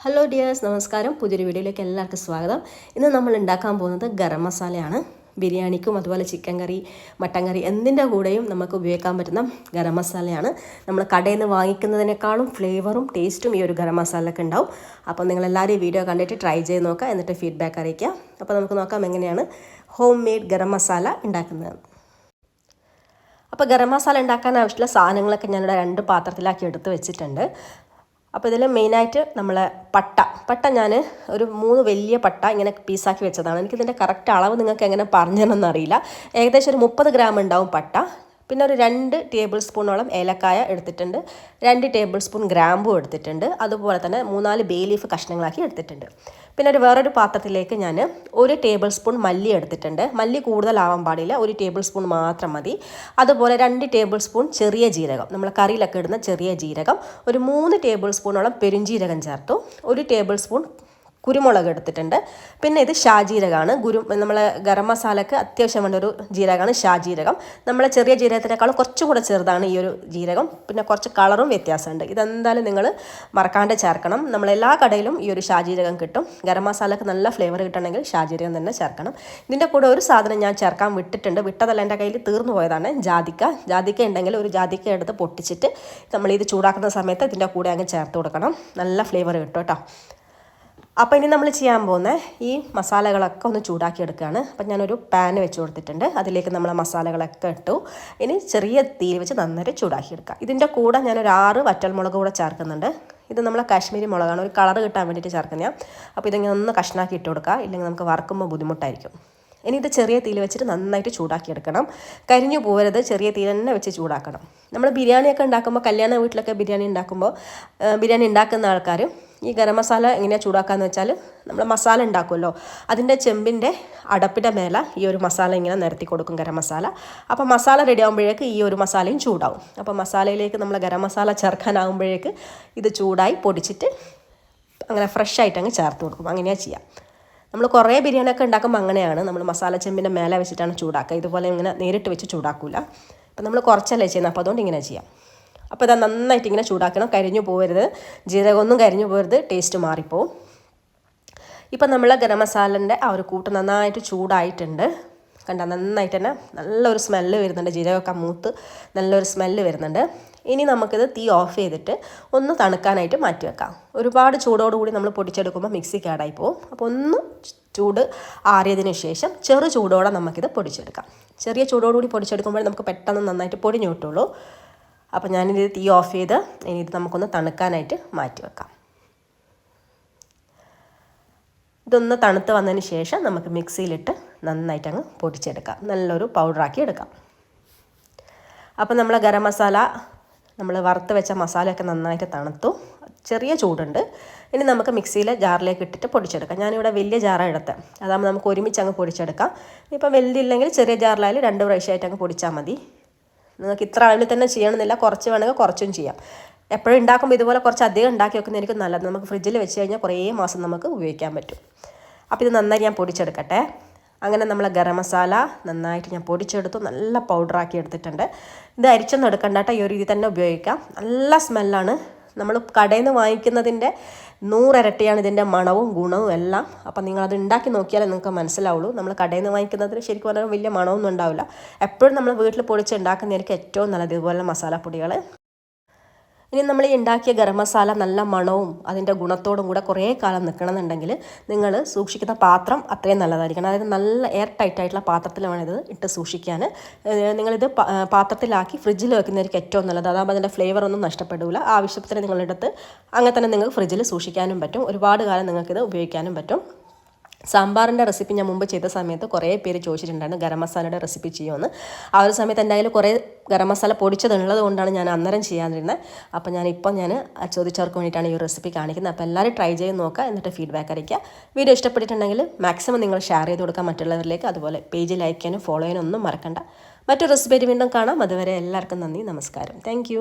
Hello dears, നമസ്കാരം. പുതിയൊരു വീഡിയോയിലേക്ക് എല്ലാവർക്കും സ്വാഗതം. ഇന്ന് നമ്മൾ ഉണ്ടാക്കാൻ പോകുന്നത് ഗരം മസാലയാണ്. ബിരിയാണിക്കും അതുപോലെ ചിക്കൻ കറി, മട്ടൻ കറി എന്തിൻ്റെ കൂടെയും നമുക്ക് ഉപയോഗിക്കാൻ പറ്റുന്ന ഗരം മസാലയാണ്. നമ്മൾ കടയിൽ നിന്ന് വാങ്ങിക്കുന്നതിനേക്കാളും ഫ്ലേവറും ടേസ്റ്റും ഈ ഒരു ഗരം മസാലയ്ക്ക് ഉണ്ടാവും. അപ്പോൾ നിങ്ങളെല്ലാവരും ഈ വീഡിയോ കണ്ടിട്ട് ട്രൈ ചെയ്ത് നോക്കുക, എന്നിട്ട് ഫീഡ്ബാക്ക് അറിയിക്കുക. അപ്പോൾ നമുക്ക് നോക്കാം എങ്ങനെയാണ് ഹോം മെയ്ഡ് ഗരം മസാല ഉണ്ടാക്കുന്നത്. അപ്പോൾ ഗരം മസാല ഉണ്ടാക്കാൻ ആവശ്യമുള്ള സാധനങ്ങളൊക്കെ ഞാനിവിടെ 2 പാത്രത്തിലാക്കി എടുത്ത് വെച്ചിട്ടുണ്ട്. അപ്പോൾ ഇതിൽ മെയിനായിട്ട് നമ്മൾ പട്ട ഞാൻ ഒരു 3 വലിയ പട്ട ഇങ്ങനെ പീസാക്കി വെച്ചതാണ്. എനിക്കിതിൻ്റെ കറക്റ്റ് അളവ് നിങ്ങൾക്ക് എങ്ങനെ പറഞ്ഞതെന്നൊന്നും അറിയില്ല. ഏകദേശം ഒരു 30 ഗ്രാം ഉണ്ടാവും പട്ട. പിന്നെ ഒരു 2 ടേബിൾ സ്പൂണോളം ഏലക്കായ എടുത്തിട്ടുണ്ട്, 2 ടേബിൾ സ്പൂൺ ഗ്രാമ്പൂ എടുത്തിട്ടുണ്ട്, അതുപോലെ തന്നെ 3-4 ബേ ലീഫ് കഷ്ണങ്ങളാക്കി എടുത്തിട്ടുണ്ട്. പിന്നെ വേറൊരു പാത്രത്തിലേക്ക് ഞാൻ 1 ടേബിൾ സ്പൂൺ മല്ലി എടുത്തിട്ടുണ്ട്. മല്ലി കൂടുതലാവാൻ പാടില്ല, 1 ടേബിൾ സ്പൂൺ മാത്രം മതി. അതുപോലെ 2 ടേബിൾ സ്പൂൺ ചെറിയ ജീരകം, നമ്മൾ കറിയിലൊക്കെ ഇടുന്ന ചെറിയ ജീരകം, ഒരു 3 ടേബിൾ സ്പൂണോളം പെരുംജീരകം ചേർത്തു, 1 ടേബിൾ സ്പൂൺ കുരുമുളക് എടുത്തിട്ടുണ്ട്. പിന്നെ ഇത് ഷാജീരകമാണ്. നമ്മൾ ഗരം മസാലയ്ക്ക് അത്യാവശ്യം വേണ്ട ഒരു ജീരകമാണ് ഷാജീരകം. നമ്മളെ ചെറിയ ജീരകത്തിനേക്കാളും കുറച്ചും കൂടെ ചെറുതാണ് ഈ ഒരു ജീരകം. പിന്നെ കുറച്ച് കളറും വ്യത്യാസമുണ്ട്. ഇതെന്തായാലും നിങ്ങൾ മറക്കാണ്ട് ചേർക്കണം. നമ്മളെല്ലാ കടയിലും ഈ ഒരു ഷാജീരകം കിട്ടും. ഗരം മസാലയ്ക്ക് നല്ല ഫ്ലേവർ കിട്ടണമെങ്കിൽ ഷാജീരകം തന്നെ ചേർക്കണം. ഇതിൻ്റെ കൂടെ ഒരു സാധനം ഞാൻ ചേർക്കാൻ വിട്ടതല്ല, എൻ്റെ കയ്യിൽ തീർന്നു പോയതാണ്, ജാതിക്ക ഉണ്ടെങ്കിൽ ഒരു ജാതിക്ക എടുത്ത് പൊട്ടിച്ചിട്ട് നമ്മളിത് ചൂടാക്കുന്ന സമയത്ത് ഇതിൻ്റെ കൂടെ അങ്ങ് ചേർത്ത് കൊടുക്കണം. നല്ല ഫ്ലേവർ കിട്ടും കേട്ടോ. അപ്പോൾ ഇനി നമ്മൾ ചെയ്യാൻ പോകുന്ന ഈ മസാലകളൊക്കെ ഒന്ന് ചൂടാക്കി എടുക്കുകയാണ്. അപ്പം ഞാനൊരു പാൻ വെച്ച് കൊടുത്തിട്ടുണ്ട്, അതിലേക്ക് നമ്മൾ മസാലകളൊക്കെ ഇട്ടു. ഇനി ചെറിയ തീയിൽ വെച്ച് നന്നായിട്ട് ചൂടാക്കി എടുക്കുക. ഇതിൻ്റെ കൂടെ ഞാനൊരു 6 വറ്റൽമുളക് കൂടെ ചേർക്കുന്നുണ്ട്. ഇത് നമ്മളെ കാശ്മീരി മുളകാണ്, ഒരു കളർ കിട്ടാൻ വേണ്ടിയിട്ട് ചേർക്കുന്നതാണ്. അപ്പോൾ ഇതിങ്ങനെ ഒന്ന് കഷ്ണാക്കി ഇട്ട് കൊടുക്കുക, ഇല്ലെങ്കിൽ നമുക്ക് വറുക്കുമ്പോൾ ബുദ്ധിമുട്ടായിരിക്കും. ഇനി ഇത് ചെറിയ തീയിൽ വെച്ചിട്ട് നന്നായിട്ട് ചൂടാക്കി എടുക്കണം. കരിഞ്ഞു പോകരുത്, ചെറിയ തീയിൽ തന്നെ വെച്ച് ചൂടാക്കണം. നമ്മൾ ബിരിയാണിയൊക്കെ ഉണ്ടാക്കുമ്പോൾ, കല്യാണ വീട്ടിലൊക്കെ ബിരിയാണി ഉണ്ടാക്കുന്ന ആൾക്കാർ ഈ ഗരം മസാല എങ്ങനെയാണ് ചൂടാക്കാന്ന് വെച്ചാൽ, നമ്മൾ മസാല ഉണ്ടാക്കുമല്ലോ, അതിൻ്റെ ചെമ്പിൻ്റെ അടപ്പിൻ്റെ മേലെ ഈ ഒരു മസാല ഇങ്ങനെ നിരത്തി കൊടുക്കും, ഗരം മസാല. അപ്പോൾ മസാല റെഡി ആകുമ്പോഴേക്ക് ഈ ഒരു മസാലയും ചൂടാവും. അപ്പോൾ മസാലയിലേക്ക് നമ്മൾ ഗരം മസാല ചേർക്കാനാകുമ്പോഴേക്ക് ഇത് ചൂടായി പൊടിച്ചിട്ട് അങ്ങനെ ഫ്രഷ് ആയിട്ട് അങ്ങ് ചേർത്ത് കൊടുക്കും. അങ്ങനെയാണ് ചെയ്യാം. നമ്മൾ കുറേ ബിരിയാണിയൊക്കെ ഉണ്ടാക്കുമ്പോൾ അങ്ങനെയാണ്, നമ്മൾ മസാല ചെമ്പിൻ്റെ മേലെ വെച്ചിട്ടാണ് ചൂടാക്കുക. ഇതുപോലെ ഇങ്ങനെ നേരിട്ട് വെച്ച് ചൂടാക്കില്ല. അപ്പം നമ്മൾ കുറച്ചല്ലേ ചെയ്യുന്നത്, അപ്പോൾ അതുകൊണ്ട് ഇങ്ങനെ ചെയ്യാം. അപ്പോൾ ഇത് നന്നായിട്ട് ഇങ്ങനെ ചൂടാക്കണം, കരിഞ്ഞു പോകരുത്, ജീരകമൊന്നും കരിഞ്ഞു പോകരുത്, ടേസ്റ്റ് മാറിപ്പോവും. ഇപ്പം നമ്മൾ ഗരം മസാലൻ്റെ ആ ഒരു കൂട്ട് നന്നായിട്ട് ചൂടായിട്ടുണ്ട്. കണ്ട, നന്നായിട്ട് തന്നെ നല്ലൊരു സ്മെല്ല് വരുന്നുണ്ട്, ജീരകമൊക്കെ മൂത്ത് നല്ലൊരു സ്മെല്ല് വരുന്നുണ്ട്. ഇനി നമുക്കിത് തീ ഓഫ് ചെയ്തിട്ട് ഒന്ന് തണുക്കാനായിട്ട് മാറ്റി വെക്കാം. ഒരുപാട് ചൂടോടുകൂടി നമ്മൾ പൊടിച്ചെടുക്കുമ്പോൾ മിക്സി കേടായി പോകും. അപ്പോൾ ഒന്ന് ചൂട് ആറിയതിന് ശേഷം ചെറു ചൂടോടെ നമുക്കിത് പൊടിച്ചെടുക്കാം. ചെറിയ ചൂടോടുകൂടി പൊടിച്ചെടുക്കുമ്പോൾ നമുക്ക് പെട്ടെന്ന് നന്നായിട്ട് പൊടിഞ്ഞു കിട്ടുള്ളൂ. അപ്പോൾ ഞാനിത് തീ ഓഫ് ചെയ്ത് ഇനി ഇത് നമുക്കൊന്ന് തണുക്കാനായിട്ട് മാറ്റി വെക്കാം. ഇതൊന്ന് തണുത്ത് വന്നതിന് ശേഷം നമുക്ക് മിക്സിയിലിട്ട് നന്നായിട്ട് അങ്ങ് പൊടിച്ചെടുക്കാം, നല്ലൊരു പൗഡറാക്കി എടുക്കാം. അപ്പോൾ നമ്മൾ ഗരം മസാല, നമ്മൾ വറുത്ത് വെച്ച മസാലയൊക്കെ നന്നായിട്ട് തണുത്തു, ചെറിയ ചൂടുണ്ട്. ഇനി നമുക്ക് മിക്സിയിലെ ജാറിലേക്ക് ഇട്ടിട്ട് പൊടിച്ചെടുക്കാം. ഞാനിവിടെ വലിയ ജാറാണ് എടുത്തത്, അതാകുമ്പോൾ നമുക്ക് ഒരുമിച്ച് അങ്ങ് പൊടിച്ചെടുക്കാം. ഇപ്പം വലുതില്ലെങ്കിൽ ചെറിയ ജാറിലായാലും 2 പ്രാവശ്യമായിട്ട് അങ്ങ് പൊടിച്ചാൽ മതി. നിങ്ങൾക്ക് ഇത്ര അളവിൽ തന്നെ ചെയ്യണമെന്നില്ല, കുറച്ച് വേണമെങ്കിൽ കുറച്ചും ചെയ്യാം. എപ്പോഴും ഉണ്ടാക്കുമ്പോൾ ഇതുപോലെ കുറച്ച് അധികം ഉണ്ടാക്കി വെക്കുന്നതായിരിക്കും നല്ലത്. നമുക്ക് ഫ്രിഡ്ജിൽ വെച്ച് കഴിഞ്ഞാൽ കുറേ മാസം നമുക്ക് ഉപയോഗിക്കാൻ പറ്റും. അപ്പോൾ ഇത് നന്നായി ഞാൻ പൊടിച്ചെടുക്കട്ടെ. അങ്ങനെ നമ്മൾ ഗരം മസാല നന്നായിട്ട് ഞാൻ പൊടിച്ചെടുത്തു, നല്ല പൗഡറാക്കി എടുത്തിട്ടുണ്ട്. ഇത് അരിച്ചൊന്നും എടുക്കണ്ട കേട്ടോ, ഈ ഒരു രീതിയിൽ തന്നെ ഉപയോഗിക്കാം. നല്ല സ്മെല്ലാണ്. നമ്മൾ കടയിൽ നിന്ന് വാങ്ങിക്കുന്നതിൻ്റെ 100 ഇരട്ടിയാണ് ഇതിൻ്റെ മണവും ഗുണവും എല്ലാം. അപ്പം നിങ്ങളത് ഉണ്ടാക്കി നോക്കിയാലേ നിങ്ങൾക്ക് മനസ്സിലാവുള്ളൂ. നമ്മൾ കടയിൽ നിന്ന് വാങ്ങിക്കുന്നതിന് ശരിക്കും പറഞ്ഞാൽ വലിയ മണമൊന്നും ഉണ്ടാവില്ല. എപ്പോഴും നമ്മൾ വീട്ടിൽ പൊടിച്ച് ഉണ്ടാക്കുന്നതായിരിക്കും ഏറ്റവും നല്ലത്, ഇതുപോലെ മസാലപ്പൊടികൾ. ഇനി നമ്മൾ ഈ ഉണ്ടാക്കിയ ഗരം മസാല നല്ല മണവും അതിൻ്റെ ഗുണത്തോടും കൂടെ കുറേ കാലം നിൽക്കണമെന്നുണ്ടെങ്കിൽ നിങ്ങൾ സൂക്ഷിക്കുന്ന പാത്രം അത്രയും നല്ലതായിരിക്കണം. അതായത് നല്ല എയർ ടൈറ്റായിട്ടുള്ള പാത്രത്തിൽ വേണം ഇത് ഇട്ട് സൂക്ഷിക്കാൻ. നിങ്ങളിത് പാത്രത്തിലാക്കി ഫ്രിഡ്ജിൽ വെക്കുന്നതായിരിക്കും ഏറ്റവും നല്ലത്. അതാകുമ്പോൾ അതിൻ്റെ ഫ്ലേവറൊന്നും നഷ്ടപ്പെടില്ല. ആവശ്യത്തിന് നിങ്ങളെടുത്ത് അങ്ങനെ തന്നെ നിങ്ങൾക്ക് ഫ്രിഡ്ജിൽ സൂക്ഷിക്കാനും പറ്റും, ഒരുപാട് കാലം നിങ്ങൾക്കിത് ഉപയോഗിക്കാനും പറ്റും. സാമ്പാറിൻ്റെ റെസിപ്പി ഞാൻ മുമ്പ് ചെയ്ത സമയത്ത് കുറേ പേര് ചോദിച്ചിട്ടുണ്ടായിരുന്നു ഗരം മസാലയുടെ റെസിപ്പി ചെയ്യുമെന്ന്. ആ ഒരു സമയത്ത് എൻ്റെ കയ്യിൽ കുറേ ഗരം മസാല പൊടിച്ചതുള്ളത് കൊണ്ടാണ് ഞാൻ അന്നേരം ചെയ്യാതിരുന്നത്. അപ്പോൾ ഞാൻ ചോദിച്ചവർക്ക് വേണ്ടിയിട്ടാണ് ഈ ഒരു റെസിപ്പി കാണിക്കുന്നത്. അപ്പോൾ എല്ലാവരും ട്രൈ ചെയ്ത് നോക്കുക, എന്നിട്ട് ഫീഡ്ബാക്ക് അറിയിക്കുക. വീഡിയോ ഇഷ്ടപ്പെട്ടിട്ടുണ്ടെങ്കിൽ മാക്സിമം നിങ്ങൾ ഷെയർ ചെയ്ത് കൊടുക്കുക മറ്റുള്ളവരിലേക്ക്. അതുപോലെ പേജ് ലൈക്ക് ചെയ്യാനും ഫോളോ ചെയ്യാനും ഒന്നും മറക്കണ്ട. മറ്റൊരു റെസിപ്പി വീണ്ടും കാണാം. അതുവരെ എല്ലാവർക്കും നന്ദി, നമസ്കാരം. താങ്ക്